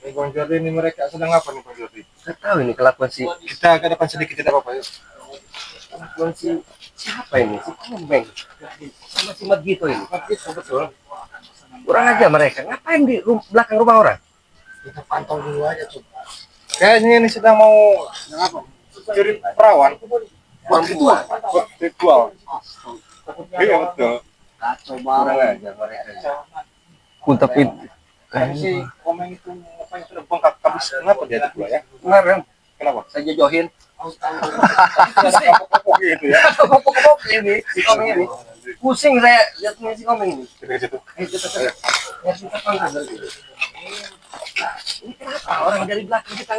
Bang Jordi ini mereka sedang apa nih Bang Jordi? Nggak tahu ini kelakuan si Kita ke depan sedikit tidak apa-apa yuk. kelakuan si siapa ini si Komeng sama si Mat gitu ini. Betul betul. Kurang aja mereka ngapain di belakang rumah orang. Kita pantau dulu aja coba. Kayaknya ini sedang mau apa? Curi perawan. Perempuan Ritual. Iya betul. kacau banget aja mereka. Pun tapi Kan si Komeng itu mukanya sudah bengkak habis. Kenapa dia itu pula ya? kemarin Kenapa? saya jojohin Kapok-kapok gitu ya. kepok ini si Komeng ini pusing saya lihatnya si Komeng ini. Kita ke situ. Ya kita pangkat dari itu. Ini kenapa orang dari belakang kita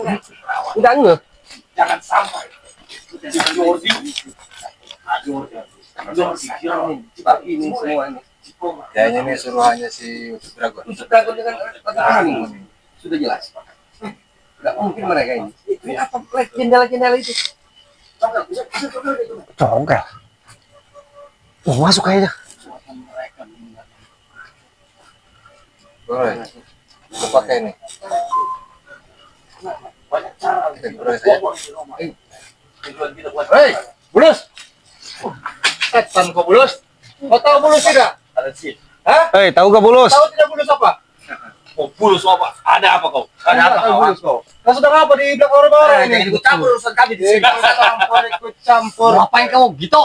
enggak ngeh. Jangan sampai. Jordi. Ini semuanya. Kayaknya ini suruhannya si Dragon. Untuk Dragon dengan ini sudah jelas. Enggak mungkin mereka ini. Ini apa jendela-jendela itu? Congkel. Oh, masuk kayaknya. Boleh. Kita pakai ini. Boleh saya. Hei, Bulus. Setan kau Bulus. Kau tahu Bulus tidak? Hah? Hei, tahu gak Bulus? Tahu tidak Bulus apa? Oh, Bulus apa? Ada apa kau? Ada apa Tahu kau? Bulus kau? Kau sedang apa di belakang orang ini? Jangan ikut campur urusan kami di sini. Ikut campur. Ngapain kamu gitu?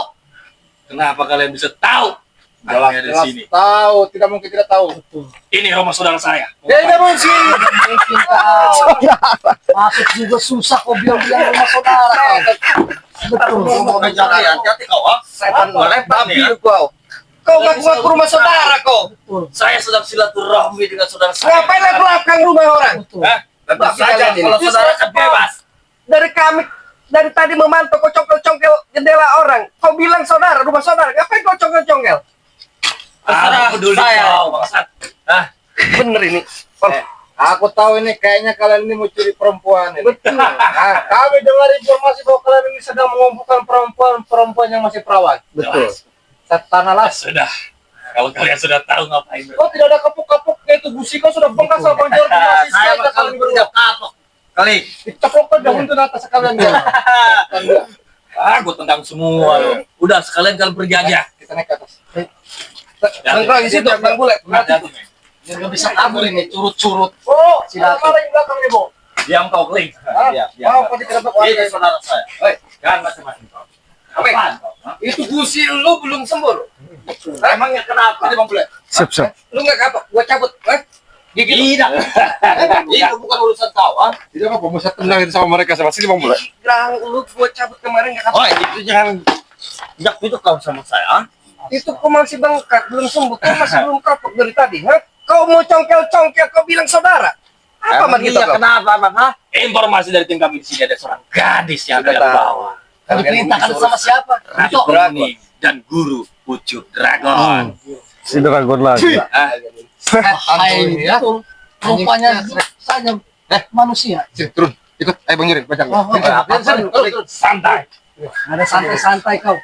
Kenapa kalian bisa tahu? Jelas, Kami ada di jelas sini. tahu, tidak mungkin tidak tahu. Ini rumah saudara saya. Ya tidak mungkin. Mungkin kau. Masuk juga susah kau bilang-bilang rumah saudara kau. Betul. Mau bicara ya, hati-hati kau, ha? Setan Melempar nih, ya. kau. Kau ngaku-ngaku rumah saudara kau. Saya sedang silaturahmi dengan saudara saya. Ngapain lagi belakang rumah orang? Hah? Tentu Kita saja lihat ini. kalau saudara kan bebas. Dari tadi memantau kau congkel-congkel jendela orang. Kau bilang saudara, rumah saudara. Ngapain kau congkel-congkel? Terserah peduli saya, kau. bangsat. Hah? Bener ini. Aku tahu ini kayaknya kalian ini mau curi perempuan ini. Betul. Nah, kami dengar informasi bahwa kalian ini sedang mengumpulkan perempuan yang masih perawan. Betul. Setan alas. Sudah. Kalau kalian sudah tahu ngapain. Kau tidak ada kapuk-kapuknya itu busi kau sudah bengkak sama Bang Jordi masih Saya saja bakal kalian berdua. berjak kapok. Kali. Diceplok ke daun itu atas sekalian dia. Aku tentang semua. Udah sekalian kalian pergi aja. Kita naik ke atas. Bang di situ, Bang Bule. Hati-hati, men. Dia nggak bisa kabur ini, curut-curut. Oh, Silakan. mana yang belakang nih, Bo? Diam kau, Kling. Diam, diam. Mau kau dikerabak warga Ini itu? saudara saya. Hei, Jangan macam-macam kau. Apaan? Apaan kau? Hah? itu busi lu belum sembuh. Emangnya kenapa? Ini Bang Bule. Siap. Lu nggak kapok, gua cabut. Gigi lu. Tidak. Itu bukan urusan kau, ah. Tidak apa-apa, mau saya tendang itu sama mereka sama sini Bang Bule. Bilang lu gua cabut kemarin nggak kapok. Oh, itu jangan jak itu kau sama saya, ah. Itu kau masih bengkak, belum sembuh. Kau masih belum kapok dari tadi, ha? Kau mau congkel-congkel, kau bilang saudara. Apa mat gitu kau? Kenapa, Bang? Ha? Informasi dari tim kami di sini ada seorang gadis yang Sudah akan tahu. bawa. Kau diperintahkan sama siapa? Ratu Itu. Kuning dan guru Pucuk Dragon. Si Dragon lagi. Ah, Hai, ya. itu. Rupanya saja manusia. Sini, turun. Ikut. Ayo Bang Juri, baca. santai. Ada santai-santai kau.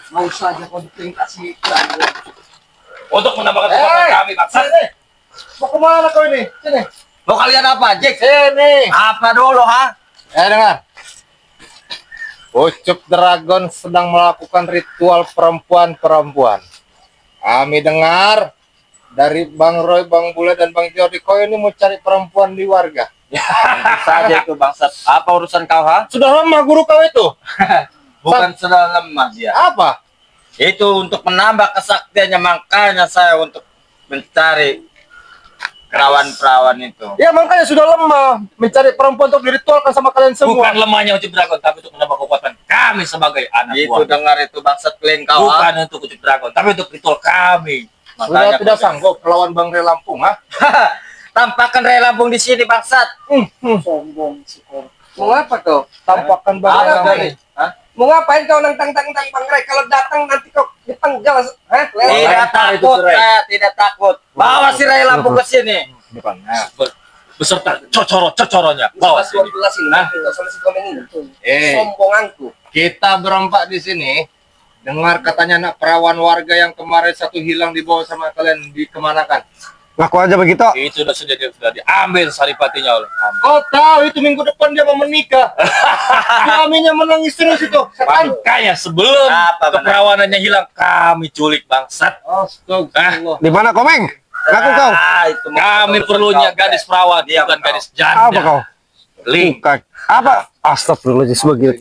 Mau saja kau diperintah si Dragon. Untuk menambahkan kekuatan kami, Bang. Sini. Mau kemana kau ini? Sini. Mau kalian apa, Jack? Sini. Apa dulu, ha? Dengar. Pucuk Dragon sedang melakukan ritual perempuan-perempuan. Kami dengar dari Bang Roy, Bang Bule, dan Bang Jordi, kau ini mau cari perempuan di warga. Tentu saja itu, bangsat. Apa urusan kau, ha? Sudah lama guru kau itu. Bukan sudah lemah dia. Apa? Itu untuk menambah kesaktiannya, makanya saya untuk mencari perawan-perawan itu. Ya makanya sudah lama mencari perempuan untuk diritualkan sama kalian semua. Bukan lemahnya Ucup Dragon, tapi untuk menambah kekuatan kami sebagai anak Itu buah. dengar itu bangsat kalian kau. Bukan untuk Ucup Dragon, tapi untuk ritual kami. Sudah tidak sanggup melawan Bang Re Lampung, ha? Tampakkan Ray Lampung di sini bangsat. Sombong si kau. Mau apa kau? Tampakkan Bang Re Apa Lampung. dari? Mau ngapain kau nantang Bang Ray? Kalau datang nanti kau dipenggal, ha? Tidak takut, saya tidak takut. Bawa si Ray Lampung ke sini. Depan. Nah. Beserta cocoronya. Bawa Bawa 12 ini. Nah. Kita sama si komen ini. Eh, Sombonganku. kita berempat di sini dengar katanya anak perawan warga yang kemarin satu hilang dibawa sama kalian dikemanakan. Ngaku aja begitu. Itu sudah diambil saripatinya oleh kami. Kau tahu itu minggu depan dia mau menikah. Suaminya menangis terus itu. Setan. Makanya sebelum Apa, benar? keperawanannya hilang, kami culik bangsat. Astagfirullah. Di mana Komeng? Ngaku kau. Itu Kami perlunya gadis perawan, bukan gadis janda. Apa kau? Link. Bukan. Apa? Astagfirullahaladzim sebagai.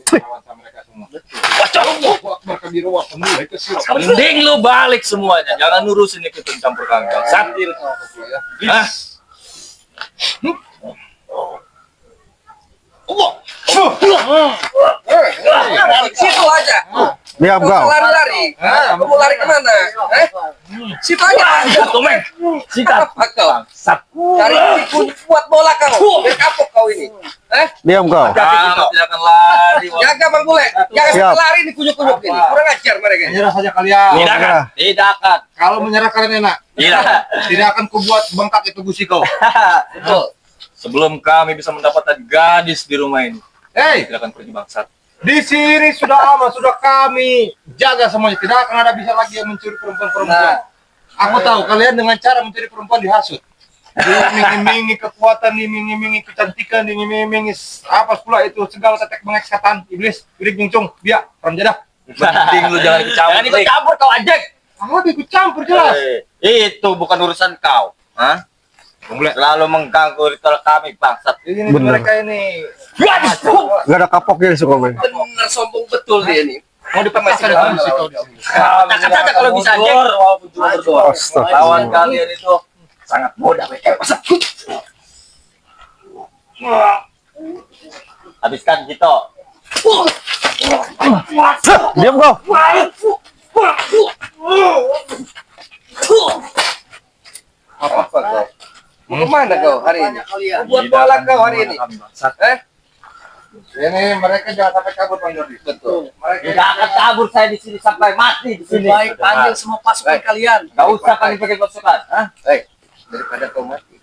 Mending lu balik semuanya, jangan nurusin ikut campur kami. Bangsat. Hah? Situ aja. Diam kau. Lari-lari. Kamu mau lari kemana? Situ aja. Komeng. Sikat. Apa kau? Bangsat. Cari kunci buat bola kau. Biar kapok kau ini. Diam kau. Kamu tidak akan lari. Jaga Bang Bule. Jangan Siap. sampai lari di kunyuk-kunyuk ini. Kurang ajar mereka. Menyerah saja kalian. Tidak akan. Tidak akan. Kalau menyerah kalian enak. Tidak. Tidak akan kubuat bengkak itu gusi kau. Betul. Sebelum kami bisa mendapatkan gadis di rumah ini, Hei, tidak akan pergi bangsat. di sini sudah aman, sudah kami jaga semuanya. Tidak akan ada bisa lagi yang mencuri perempuan-perempuan. Aku tahu kalian dengan cara mencuri perempuan dihasut. Diiming-imingi kekuatan, diiming-imingi kecantikan, diiming-imingi apa pula itu segala tetek bengek setan, iblis, wirid muncung, biak, jadah. Mending lu jangan ikut campur. Jangan ikut campur kau ajak. Kamu ikut campur jelas. Itu bukan urusan kau. Hah? Selalu mengganggu ritual kami bangsat. Ini Bener. mereka ini Gak ada kapoknya di Komeng. Benar sombong betul dia ini. mau dipecahkan dengan musik kau di sini. Katakan saja kalau bisa ajak. Astaga. Lawan kalian itu sangat mudah. Habiskan gitu. Diam kau. Apa kau? Mau kemana kau hari ini? Buat bola kau hari ini. Ini mereka jangan sampai kabur Bang Jordi. Betul. Tidak akan kabur saya di sini sampai mati di sini. Baik, panggil semua pasukan kalian. Gak usah kami pakai pasukan. Hah? Daripada kau mati,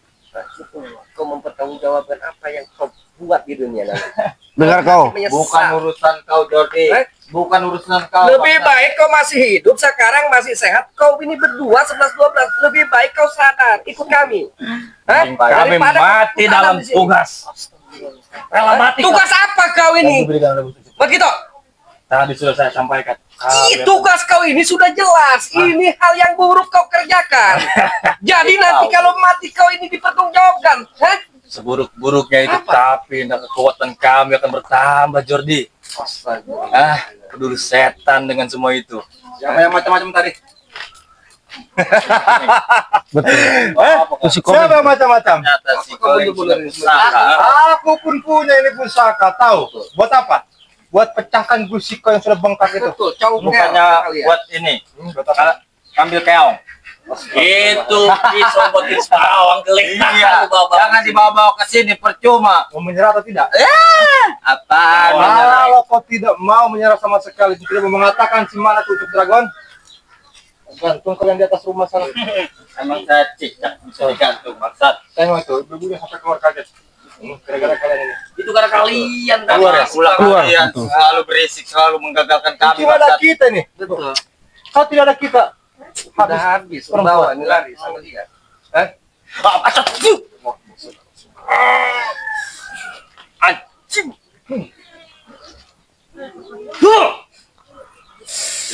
kau mempertanggungjawabkan apa yang kau buat di dunia nanti. Dengar kau. Bukan urusan kau Jordi. Bukan urusan kau. Lebih baik kau masih hidup sekarang, masih sehat. Kau ini berdua 11-12. Lebih baik kau sadar, ikut kami. Kami Daripada kau mati putaran dalam di sini. tugas. Rela mati. Tugas apa kau ini? Begitu. Tadi sudah saya sampaikan. Tugas kau ini sudah jelas. Ini hal yang buruk kau kerjakan. Jadi nanti kalau mati kau ini dipertanggungjawabkan. Seburuk-buruknya itu, tapi kekuatan kami akan bertambah, Jordi. Peduli setan dengan semua itu. Yang macam-macam tadi. Betul. Si Komeng. Siapa macam-macam? Ternyata si Koleng sudah pusaka. Aku pun punya ini pusaka. Tahu? Buat apa? Buat pecahkan gusiko yang sudah bengkak itu. Betul. Cowok Bukannya buat ini. Ambil keong. Itu pisau buat bawang geling. Iya. Jangan dibawa-bawa ke sini percuma. Mau menyerah atau tidak? Apaan? Kalau kau tidak mau menyerah sama sekali, tidak mau mengatakan si mana tutup dragon, gantung kalian di atas rumah sana. Emang saya cicak bisa digantung maksud. Tengok itu, ibunya sampai keluar kaget. Gara-gara kalian ini. Itu karena kalian kan. Keluar ya? Keluar. Kalian selalu berisik, selalu menggagalkan kami. Cuma ada Maksud. kita nih. Betul. Kalau tidak ada kita, Sudah habis. Bawa ini lari sama dia. Anjing.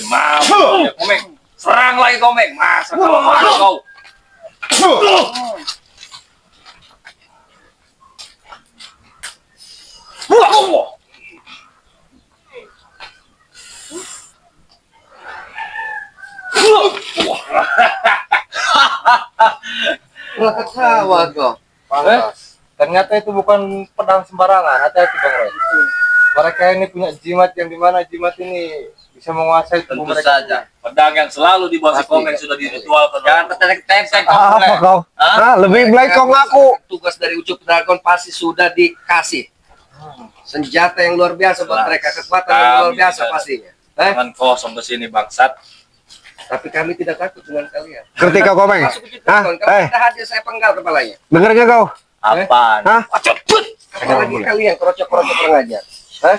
Mau, ya, Komeng. Serang lagi Komeng. Masa kalau malu kau. Ketawa kau. pantas. Ternyata itu bukan pedang sembarangan. Hati-hati Bang Roy. Mereka ini punya jimat yang dimana jimat ini bisa menguasai tubuh Tentu mereka. saja. Pedang yang selalu di bawah si Pasti. Komeng sudah diritualkan. Jangan tertenteng-tenteng. Apa kau? Lebih baik kau ngaku. Tugas dari Ucup Dragon pasti sudah dikasih. Senjata yang luar biasa buat Jelas. mereka, kekuatan yang luar Kami biasa bisa- pastinya. Jangan kosong ke sini bangsat. Tapi kami tidak takut dengan kalian. Ngerti kau Komeng? Masuk Ucup Dragon, kalau Eh, kita hadir saya penggal kepalanya. denger gak kau? Apaan? Hah? Apalagi kalian kerocok-kerocok kurang ajar. Hah?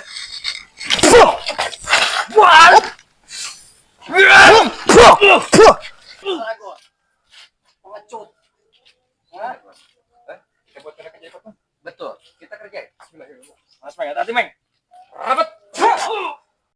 Kita buat kerja cepat, Bang. Betul. Kita kerjain. Bismillahirrahmanirrahim. Mas Meng, hati Meng.